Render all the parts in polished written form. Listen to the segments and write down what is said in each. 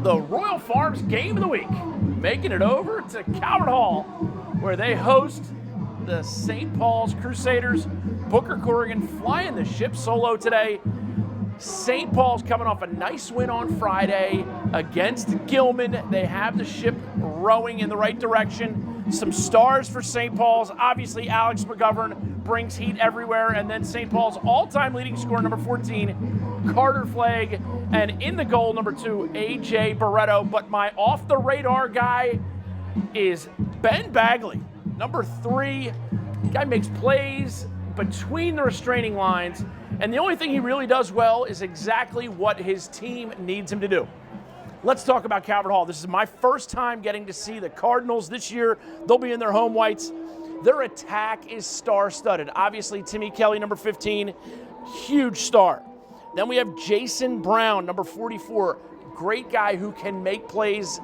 the Royal Farms Game of the Week, making it over to Calvert Hall, where they host the St. Pauls Crusaders. Booker Corrigan flying the ship solo today. St. Paul's coming off a nice win on Friday against Gilman. They have the ship rowing in the right direction. Some stars for St. Paul's. Obviously, Alex McGovern brings heat everywhere. And then St. Paul's all-time leading scorer, number 14, Carter Flagg. And in the goal, number 2, A.J. Barretto. But my off-the-radar guy is Ben Bagley, number 3. Guy makes plays between the restraining lines. And the only thing he really does well is exactly what his team needs him to do. Let's talk about Calvert Hall. This is my first time getting to see the Cardinals this year. They'll be in their home whites. Their attack is star-studded. Obviously, Timmy Kelly, number 15, huge star. Then we have Jason Brown, number 44, great guy who can make plays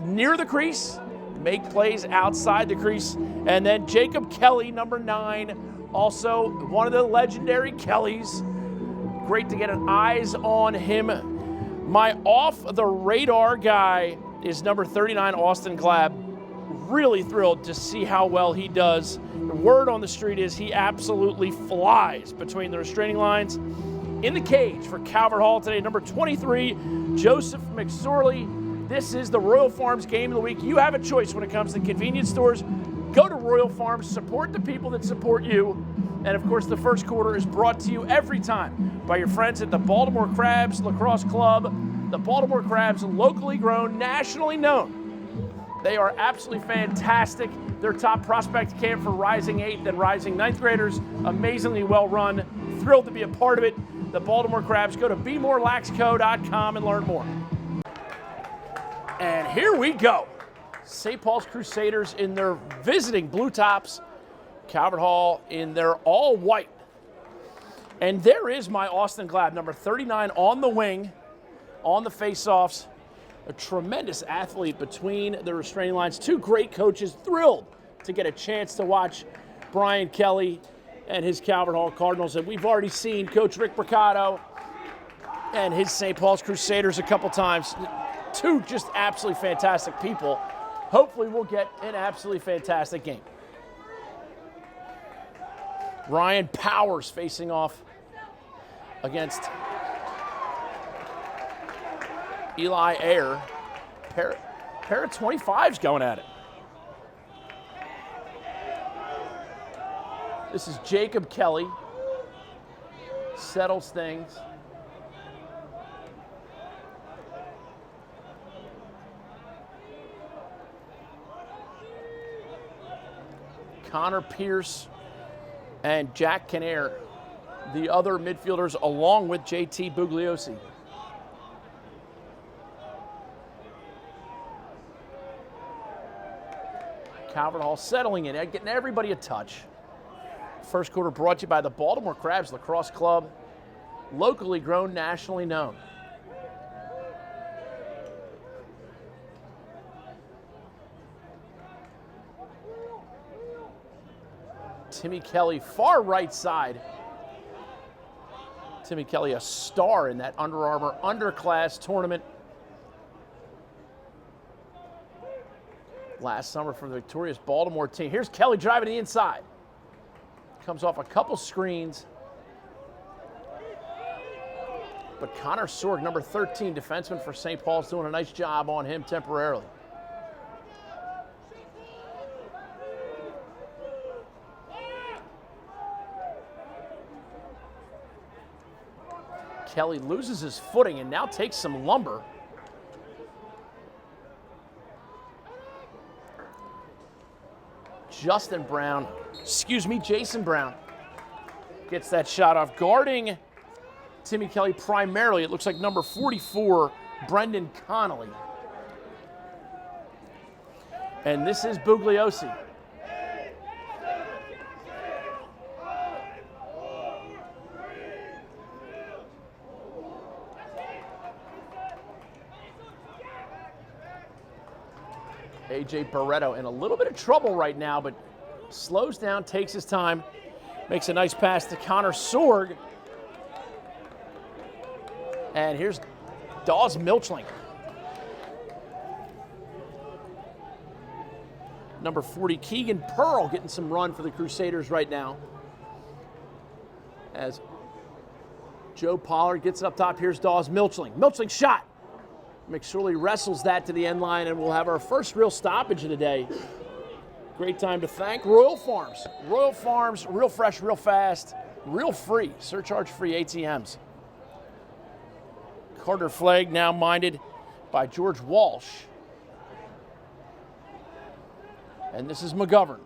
near the crease, make plays outside the crease. And then Jacob Kelly, number 9, also one of the legendary Kellys. Great to get an eyes on him. My off-the-radar guy is number 39, Austin Clabb. Really thrilled to see how well he does. The word on the street is he absolutely flies between the restraining lines. In the cage for Calvert Hall today, number 23, Joseph McSorley. This is the Royal Farms Game of the Week. You have a choice when it comes to convenience stores. Go to Royal Farms, support the people that support you. And of course, the first quarter is brought to you every time by your friends at the Baltimore Crabs Lacrosse Club. The Baltimore Crabs, locally grown, nationally known. They are absolutely fantastic. Their top prospect camp for rising 8th and rising 9th graders, amazingly well run. Thrilled to be a part of it. The Baltimore Crabs, go to bemorelaxco.com and learn more. And here we go. St. Paul's Crusaders in their visiting blue tops. Calvert Hall in their all white. And there is my Austin Clabb, number 39, on the wing, on the faceoffs. A tremendous athlete between the restraining lines. 2 great coaches, thrilled to get a chance to watch Brian Kelly and his Calvert Hall Cardinals. And we've already seen Coach Rick Bricado and his St. Paul's Crusaders a couple times. 2 just absolutely fantastic people. Hopefully we'll get an absolutely fantastic game. Ryan Powers facing off against Eli Ayer. Pair of 25s going at it. This is Jacob Kelly. Settles things. Connor Pierce and Jack Kinnair, the other midfielders, along with JT Bugliosi. Calvert Hall settling in, getting everybody a touch. First quarter brought to you by the Baltimore Crabs Lacrosse Club, locally grown, nationally known. Timmy Kelly, far right side. Timmy Kelly, a star in that Under Armour underclass tournament last summer for the victorious Baltimore team. Here's Kelly driving to the inside. Comes off a couple screens. But Connor Sorg, number 13, defenseman for St. Paul's, doing a nice job on him temporarily. Kelly loses his footing and now takes some lumber. Jason Brown gets that shot off. Guarding Timmy Kelly primarily, it looks like number 44, Brendan Connolly. And this is Bugliosi. A.J. Barretto in a little bit of trouble right now, but slows down, takes his time, makes a nice pass to Connor Sorg. And here's Dawes Milchling. Number 40, Keegan Pearl, getting some run for the Crusaders right now. As Joe Pollard gets it up top, here's Dawes Milchling. Milchling shot. McSorley wrestles that to the end line, and we'll have our first real stoppage of the day. Great time to thank Royal Farms. Royal Farms, real fresh, real fast, real free, surcharge-free ATMs. Carter Flagg now minded by George Walsh. And this is McGovern.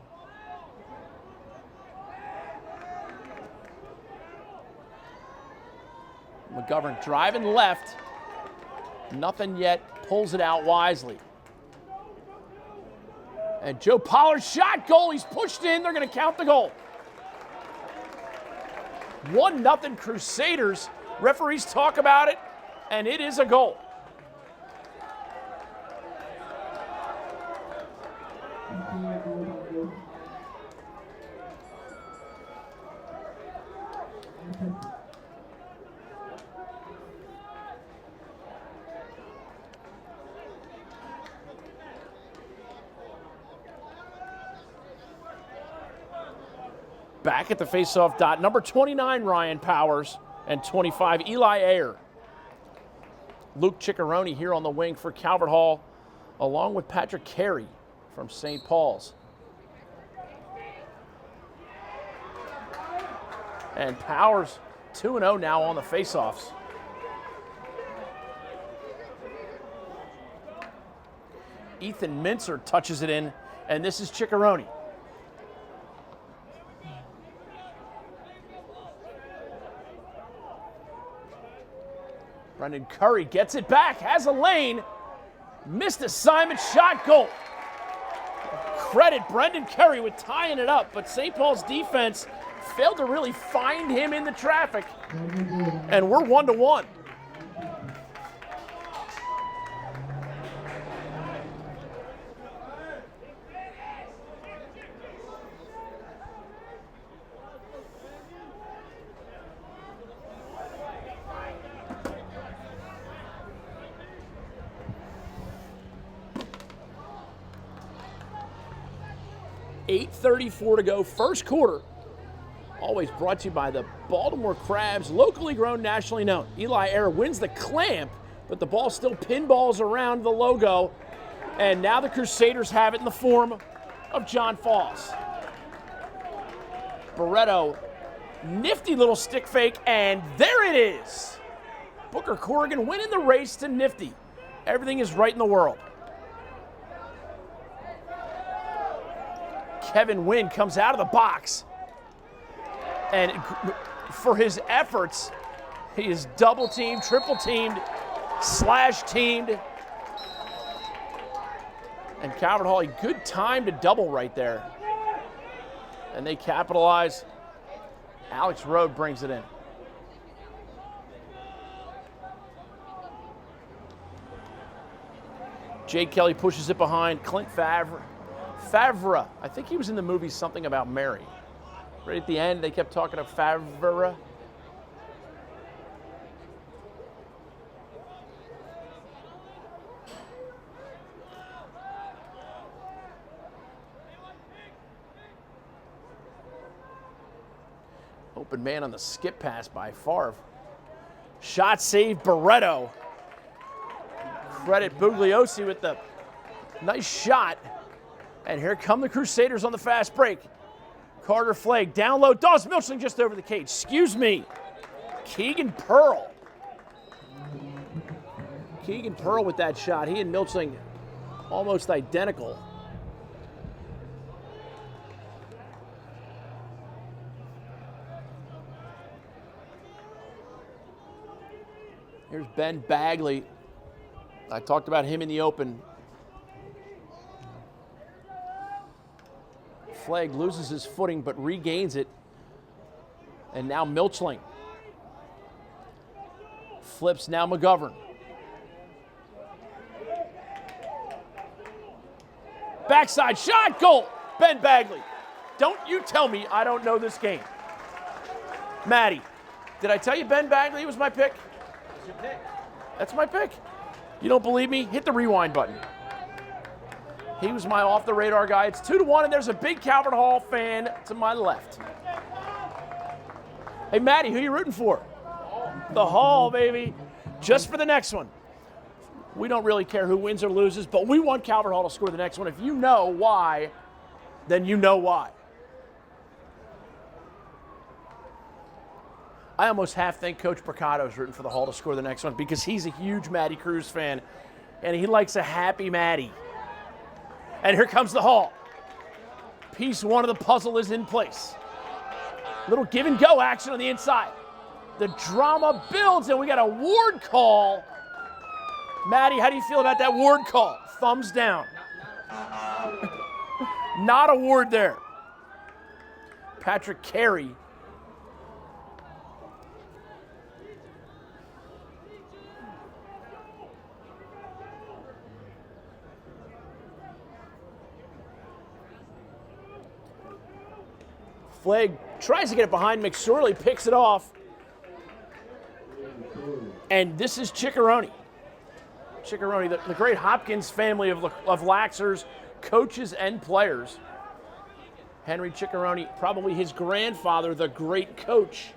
McGovern driving left. Nothing yet, pulls it out wisely. And Joe Pollard shot, goal, he's pushed in, they're gonna count the goal. 1-0 Crusaders. Referees talk about it, and it is a goal. Back at the faceoff dot, number 29, Ryan Powers, and 25, Eli Ayer. Luke Ciccarone here on the wing for Calvert Hall, along with Patrick Carey from St. Pauls. And Powers 2-0 now on the faceoffs. Ethan Mincer touches it in, and this is Ciccarone. Brendan Curry gets it back, has a lane, missed assignment, shot, goal. Credit Brendan Curry with tying it up, but St. Paul's defense failed to really find him in the traffic, and we're 1-1. .8:34 to go, first quarter. Always brought to you by the Baltimore Crabs, locally grown, nationally known. Eli Ayer wins the clamp, but the ball still pinballs around the logo. And now the Crusaders have it in the form of John Foss. Barreto, nifty little stick fake, and there it is. Booker Corrigan winning the race to nifty. Everything is right in the world. Kevin Wynn comes out of the box, and for his efforts, he is double teamed, triple teamed, slash teamed. And Calvert Hall, a good time to double right there. And they capitalize. Alex Rode brings it in. Jake Kelly pushes it behind. Clint Favre, I think he was in the movie Something About Mary. Right at the end, they kept talking of Favre. Open man on the skip pass by Favre. Shot save, Barreto. Credit Bugliosi with the nice shot. And here come the Crusaders on the fast break. Carter Flagg down low. Dawes Milchling just over the cage. Excuse me. Keegan Pearl. Keegan Pearl with that shot. He and Milchling almost identical. Here's Ben Bagley. I talked about him in the open. Flagg loses his footing but regains it. And now Milchling. Flips now McGovern. Backside shot, goal. Ben Bagley. Don't you tell me I don't know this game. Maddie, did I tell you Ben Bagley was my pick? That's your pick. That's my pick. You don't believe me? Hit the rewind button. He was my off-the-radar guy. It's 2-1, and there's a big Calvert Hall fan to my left. Hey, Maddie, who you rooting for? The Hall, baby. Just for the next one. We don't really care who wins or loses, but we want Calvert Hall to score the next one. If you know why, then you know why. I almost half think Coach Bricado is rooting for the Hall to score the next one because he's a huge Matty Cruz fan, and he likes a happy Matty. And here comes the Hall. Piece one of the puzzle is in place. Little give and go action on the inside. The drama builds, and we got a ward call. Maddie, how do you feel about that ward call? Thumbs down. Not a ward there. Patrick Carey. Flag tries to get it behind McSorley, picks it off. And this is Ciccarone. Ciccarone, the great Hopkins family of Laxers, coaches and players. Henry Ciccarone, probably his grandfather, the great coach.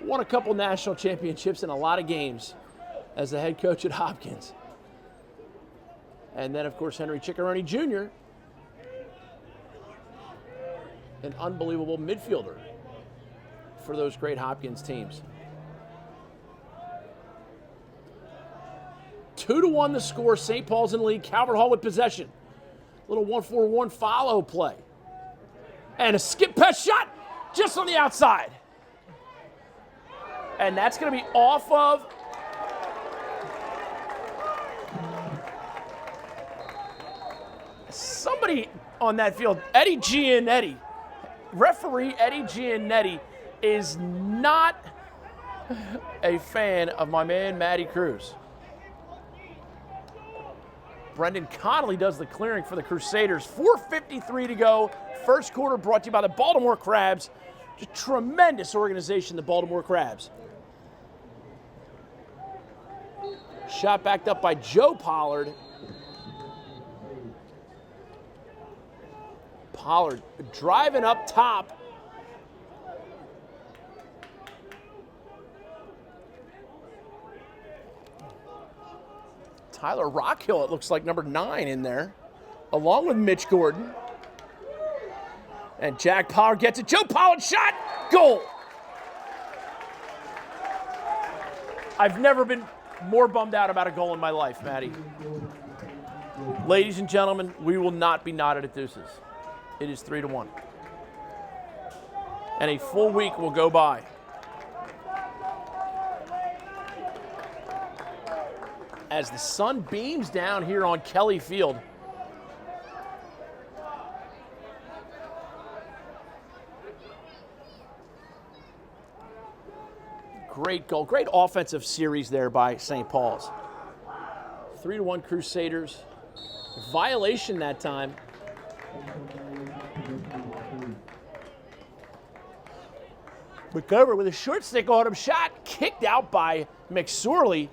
Won a couple national championships in a lot of games as the head coach at Hopkins. And then, of course, Henry Ciccarone Jr., an unbelievable midfielder for those great Hopkins teams. 2-1 the score. St. Paul's in the lead. Calvert Hall with possession. Little 1-4-1 follow play. And a skip pass shot just on the outside. And that's going to be off of somebody on that field. Eddie Giannetti. Referee Eddie Giannetti is not a fan of my man Matty Cruz. Brendan Connolly does the clearing for the Crusaders. 4:53 to go. First quarter brought to you by the Baltimore Crabs. Just tremendous organization, the Baltimore Crabs. Shot backed up by Joe Pollard. Pollard driving up top. Tyler Rockhill, it looks like number 9 in there, along with Mitch Gordon. And Jack Pollard gets it. Joe Pollard shot, goal. I've never been more bummed out about a goal in my life, Matty. Ladies and gentlemen, we will not be knotted at deuces. It is 3-1. And a full week will go by. As the sun beams down here on Kelly Field. Great goal, great offensive series there by St. Paul's. 3-1 Crusaders. Violation that time. McGovern with a short stick on him, shot kicked out by McSorley,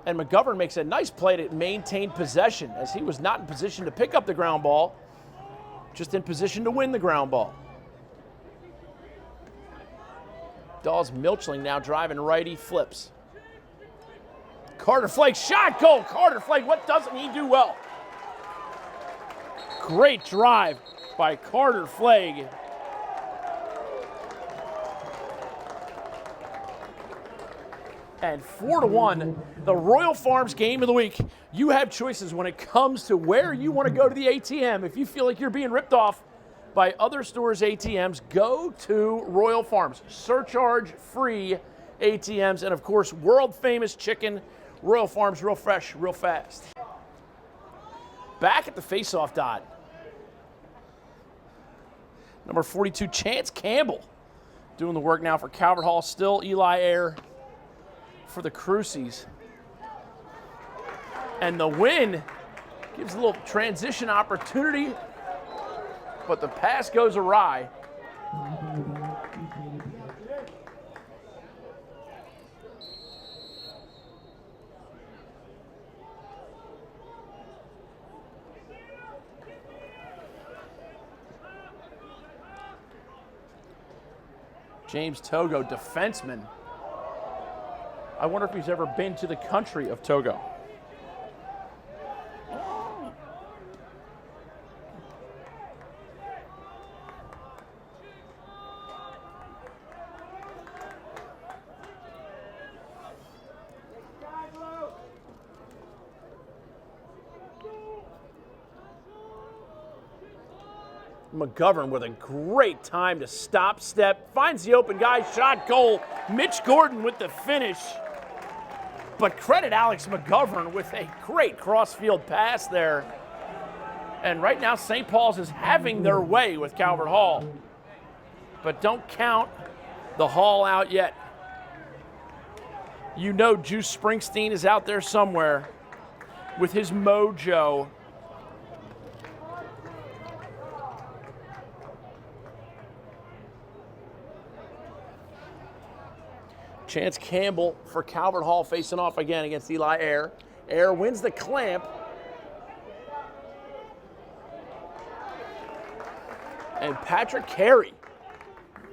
and McGovern makes a nice play to maintain possession as he was not in position to pick up the ground ball, just in position to win the ground ball. Dawes Milchling now driving righty, flips. Carter Flake, shot, goal. Carter Flake, what doesn't he do well? Great drive by Carter Flake. And 4-1, the Royal Farms game of the week. You have choices when it comes to where you want to go to the ATM. If you feel like you're being ripped off by other stores' ATMs, go to Royal Farms. Surcharge-free ATMs, and of course, world-famous chicken. Royal Farms, real fresh, real fast. Back at the face-off dot. Number 42, Chance Campbell, doing the work now for Calvert Hall. Still Eli Ayer for the Crucies. And the win gives a little transition opportunity, but the pass goes awry. James Togo, defenseman. I wonder if he's ever been to the country of Togo. McGovern with a great time to stop, step, finds the open guy, shot, goal. Mitch Gordon with the finish. But credit Alex McGovern with a great cross-field pass there. And right now, St. Paul's is having their way with Calvert Hall. But don't count the Hall out yet. You know Juice Springsteen is out there somewhere with his mojo. Chance Campbell for Calvert Hall facing off again against Eli Ayer. Ayer wins the clamp. And Patrick Carey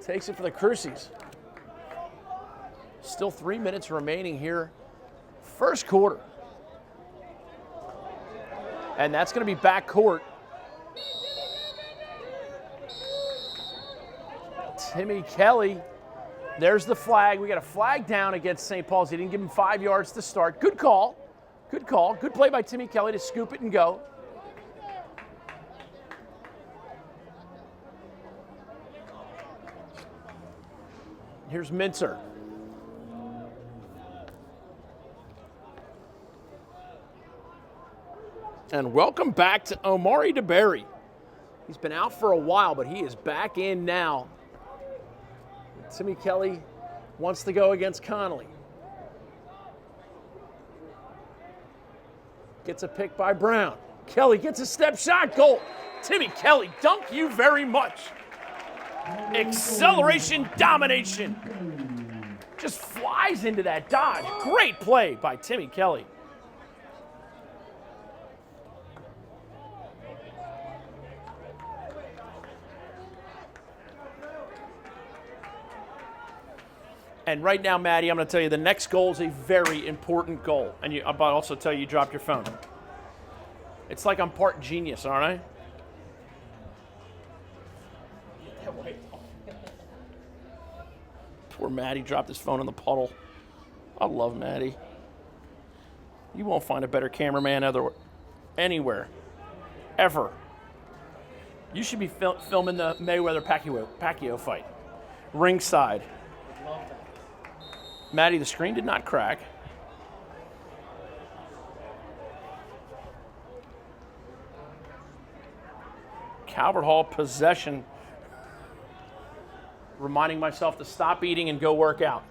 takes it for the Crucies. Still 3 minutes remaining here. First quarter. And that's going to be backcourt. Timmy Kelly. There's the flag. We got a flag down against St. Paul's. He didn't give him 5 yards to start. Good call. Good call. Good play by Timmy Kelly to scoop it and go. Here's Mincer. And welcome back to Omari DeBerry. He's been out for a while, but he is back in now. Timmy Kelly wants to go against Connolly. Gets a pick by Brown. Kelly gets a step shot, goal. Timmy Kelly, dunk you very much. Acceleration, domination. Just flies into that dodge. Great play by Timmy Kelly. And right now, Maddie, I'm going to tell you the next goal is a very important goal. And I'll also tell you dropped your phone. It's like I'm part genius, aren't I? Poor Maddie dropped his phone in the puddle. I love Maddie. You won't find a better cameraman anywhere, ever. You should be filming the Mayweather-Pacquiao fight. Ringside. Maddie, the screen did not crack. Calvert Hall possession. Reminding myself to stop eating and go work out.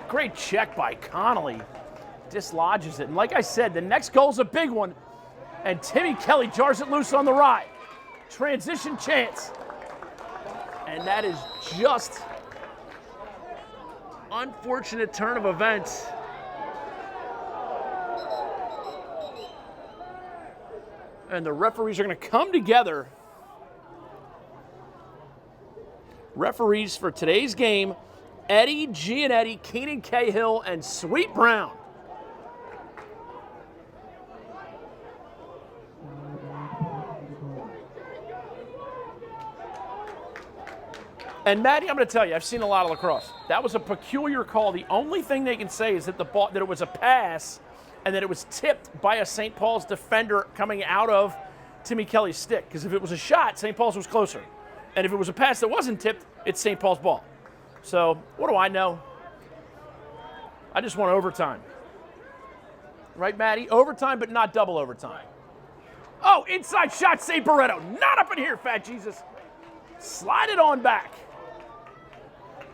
Great check by Connolly. Dislodges it. And like I said, the next goal's a big one. And Timmy Kelly jars it loose on the ride. Transition chance. And that is just unfortunate turn of events. And the referees are going to come together. Referees for today's game, Eddie Gianetti, Keenan Cahill, and Sweet Brown. And Maddie, I'm going to tell you, I've seen a lot of lacrosse. That was a peculiar call. The only thing they can say is that that it was a pass and that it was tipped by a St. Paul's defender coming out of Timmy Kelly's stick. Because if it was a shot, St. Paul's was closer. And if it was a pass that wasn't tipped, it's St. Paul's ball. So what do I know? I just want overtime. Right, Maddie? Overtime, but not double overtime. Oh, inside shot, save Barreto. Not up in here, Fat Jesus. Slide it on back.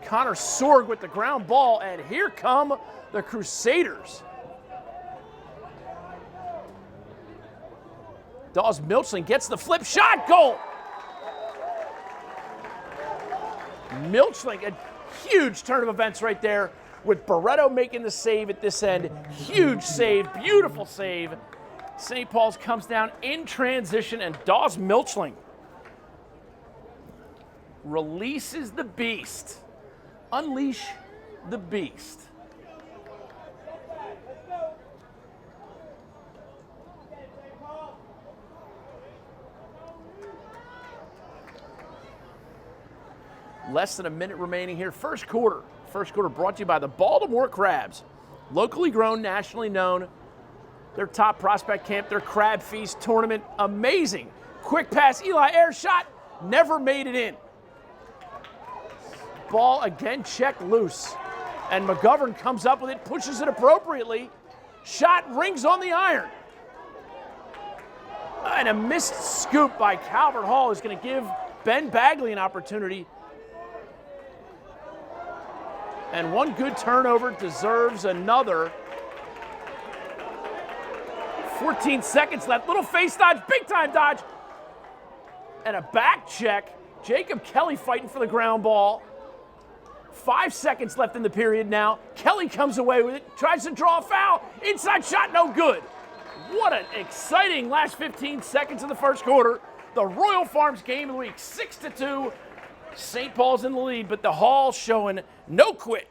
Connor Sorg with the ground ball, and here come the Crusaders. Dawes Milchling gets the flip shot, goal. Milchling, a huge turn of events right there with Barreto making the save at this end. Huge save, beautiful save. St. Paul's comes down in transition, and Dawes Milchling releases the beast. Unleash the beast. Less than a minute remaining here. First quarter. First quarter brought to you by the Baltimore Crabs. Locally grown, nationally known. Their top prospect camp, their Crab Feast tournament. Amazing. Quick pass, Eli air shot. Never made it in. Ball again checked loose. And McGovern comes up with it, pushes it appropriately. Shot rings on the iron. And a missed scoop by Calvert Hall is going to give Ben Bagley an opportunity. And one good turnover deserves another. 14 seconds left. Little face dodge, big time dodge. And a back check. Jacob Kelly fighting for the ground ball. 5 seconds left in the period now. Kelly comes away with it, tries to draw a foul. Inside shot, no good. What an exciting last 15 seconds of the first quarter. The Royal Farms game of the week, 6-2. St. Paul's in the lead, but the Hall showing no quit.